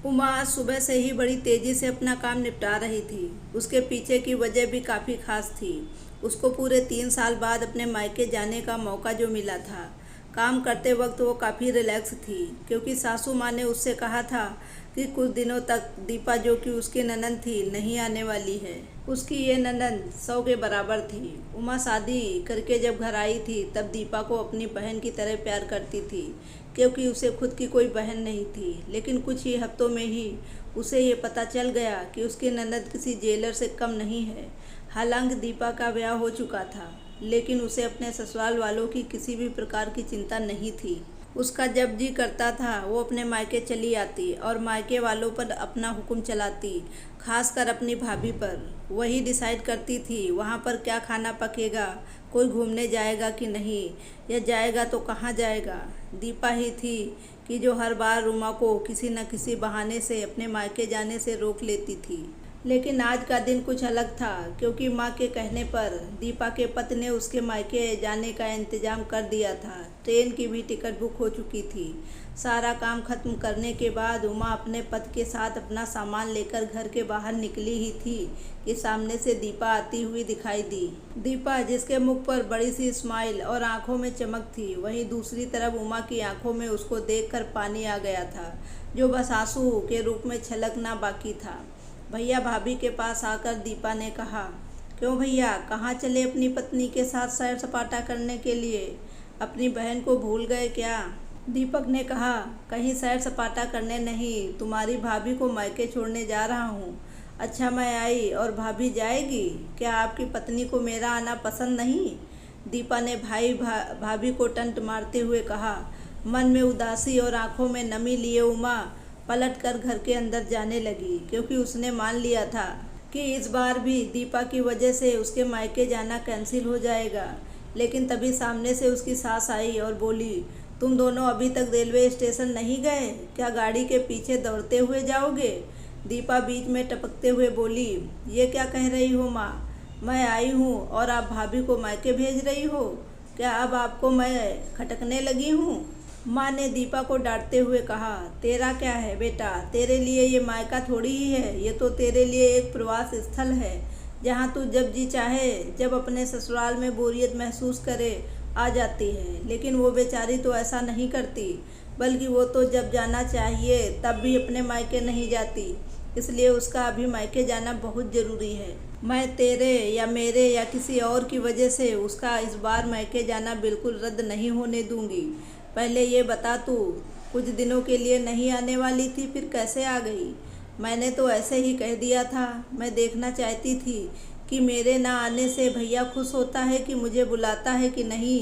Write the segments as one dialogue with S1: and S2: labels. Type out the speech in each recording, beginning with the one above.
S1: उमा आज सुबह से ही बड़ी तेजी से अपना काम निपटा रही थी। उसके पीछे की वजह भी काफ़ी खास थी। उसको पूरे 3 साल बाद अपने मायके जाने का मौका जो मिला था। काम करते वक्त वो काफ़ी रिलैक्स थी, क्योंकि सासू माँ ने उससे कहा था कि कुछ दिनों तक दीपा, जो कि उसकी ननद थी, नहीं आने वाली है। उसकी ये ननद 100 के बराबर थी। उमा शादी करके जब घर आई थी, तब दीपा को अपनी बहन की तरह प्यार करती थी, क्योंकि उसे खुद की कोई बहन नहीं थी। लेकिन कुछ ही हफ्तों में ही उसे ये पता चल गया कि उसकी ननद किसी जेलर से कम नहीं है। हालांकि दीपा का ब्याह हो चुका था, लेकिन उसे अपने ससुराल वालों की किसी भी प्रकार की चिंता नहीं थी। उसका जब जी करता था वो अपने मायके चली आती और मायके वालों पर अपना हुक्म चलाती, खासकर अपनी भाभी पर। वही डिसाइड करती थी वहाँ पर क्या खाना पकेगा, कोई घूमने जाएगा कि नहीं, या जाएगा तो कहाँ जाएगा। दीपा ही थी कि जो हर बार रुमा को किसी न किसी बहाने से अपने मायके जाने से रोक लेती थी। लेकिन आज का दिन कुछ अलग था, क्योंकि माँ के कहने पर दीपा के पति ने उसके मायके जाने का इंतजाम कर दिया था। ट्रेन की भी टिकट बुक हो चुकी थी। सारा काम खत्म करने के बाद उमा अपने पति के साथ अपना सामान लेकर घर के बाहर निकली ही थी कि सामने से दीपा आती हुई दिखाई दी। दीपा, जिसके मुख पर बड़ी सी स्माइल और आंखों में चमक थी, वहीं दूसरी तरफ उमा की आंखों में उसको देखकर पानी आ गया था, जो बस आंसू के रूप में छलकना बाकी था। भैया भाभी के पास आकर दीपा ने कहा, क्यों भैया, कहाँ चले अपनी पत्नी के साथ सैर सपाटा करने के लिए? अपनी बहन को भूल गए क्या? दीपक ने कहा, कहीं सैर सपाटा करने नहीं, तुम्हारी भाभी को मायके छोड़ने जा रहा हूँ। अच्छा, मैं आई और भाभी जाएगी? क्या आपकी पत्नी को मेरा आना पसंद नहीं? दीपा ने भाभी को टंट मारते हुए कहा। मन में उदासी और आंखों में नमी लिए उमा पलट कर घर के अंदर जाने लगी, क्योंकि उसने मान लिया था कि इस बार भी दीपा की वजह से उसके मायके जाना कैंसिल हो जाएगा। लेकिन तभी सामने से उसकी सास आई और बोली, तुम दोनों अभी तक रेलवे स्टेशन नहीं गए क्या? गाड़ी के पीछे दौड़ते हुए जाओगे? दीपा बीच में टपकते हुए बोली, ये क्या कह रही हो माँ? मैं आई हूँ और आप भाभी को मायके भेज रही हो? क्या अब आपको मैं खटकने लगी हूँ? माँ ने दीपा को डांटते हुए कहा, तेरा क्या है बेटा, तेरे लिए ये मायका थोड़ी ही है, ये तो तेरे लिए एक प्रवास स्थल है, जहाँ तू जब जी चाहे, जब अपने ससुराल में बोरियत महसूस करे, आ जाती है। लेकिन वो बेचारी तो ऐसा नहीं करती, बल्कि वो तो जब जाना चाहिए तब भी अपने मायके नहीं जाती। इसलिए उसका अभी मायके जाना बहुत ज़रूरी है। मैं तेरे या मेरे या किसी और की वजह से उसका इस बार मायके जाना बिल्कुल रद्द नहीं होने दूंगी। पहले ये बता, तू कुछ दिनों के लिए नहीं आने वाली थी, फिर कैसे आ गई? मैंने तो ऐसे ही कह दिया था। मैं देखना चाहती थी कि मेरे ना आने से भैया खुश होता है कि मुझे बुलाता है कि नहीं,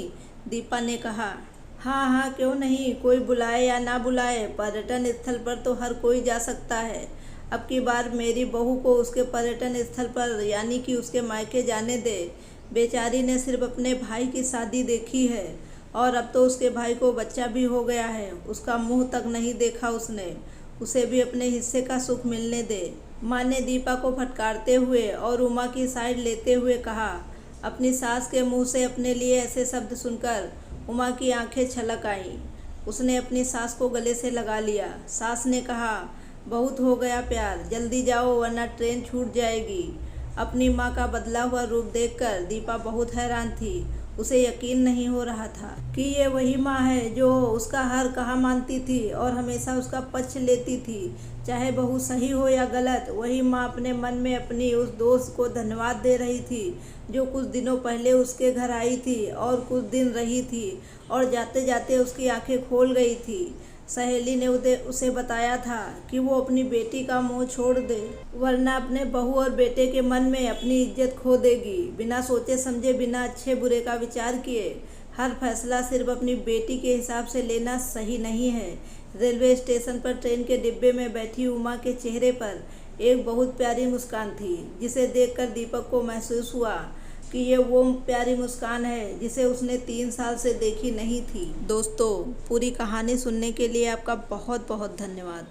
S1: दीपा ने कहा। हाँ हाँ, क्यों नहीं, कोई बुलाए या ना बुलाए, पर्यटन स्थल पर तो हर कोई जा सकता है। अब की बार मेरी बहू को उसके पर्यटन स्थल पर, यानी कि उसके मायके जाने दे। बेचारी ने सिर्फ अपने भाई की शादी देखी है और अब तो उसके भाई को बच्चा भी हो गया है। उसका मुंह तक नहीं देखा उसने। उसे भी अपने हिस्से का सुख मिलने दे। माँ ने दीपा को फटकारते हुए और उमा की साइड लेते हुए कहा। अपनी सास के मुंह से अपने लिए ऐसे शब्द सुनकर उमा की आंखें छलक आईं। उसने अपनी सास को गले से लगा लिया। सास ने कहा, बहुत हो गया प्यार, जल्दी जाओ वरना ट्रेन छूट जाएगी। अपनी माँ का बदला हुआ रूप देखकर दीपा बहुत हैरान थी। उसे यकीन नहीं हो रहा था कि ये वही माँ है जो उसका हर कहा मानती थी और हमेशा उसका पक्ष लेती थी, चाहे बहू सही हो या गलत। वही माँ अपने मन में अपनी उस दोस्त को धन्यवाद दे रही थी, जो कुछ दिनों पहले उसके घर आई थी और कुछ दिन रही थी और जाते जाते उसकी आंखें खोल गई थी। सहेली ने उसे बताया था कि वो अपनी बेटी का मुंह छोड़ दे, वरना अपने बहू और बेटे के मन में अपनी इज्जत खो देगी। बिना सोचे समझे, बिना अच्छे बुरे का विचार किए हर फैसला सिर्फ अपनी बेटी के हिसाब से लेना सही नहीं है। रेलवे स्टेशन पर ट्रेन के डिब्बे में बैठी उमा के चेहरे पर एक बहुत प्यारी मुस्कान थी, जिसे देखकर दीपक को महसूस हुआ कि ये वो प्यारी मुस्कान है जिसे उसने 3 साल से देखी नहीं थी। दोस्तों, पूरी कहानी सुनने के लिए आपका बहुत बहुत धन्यवाद।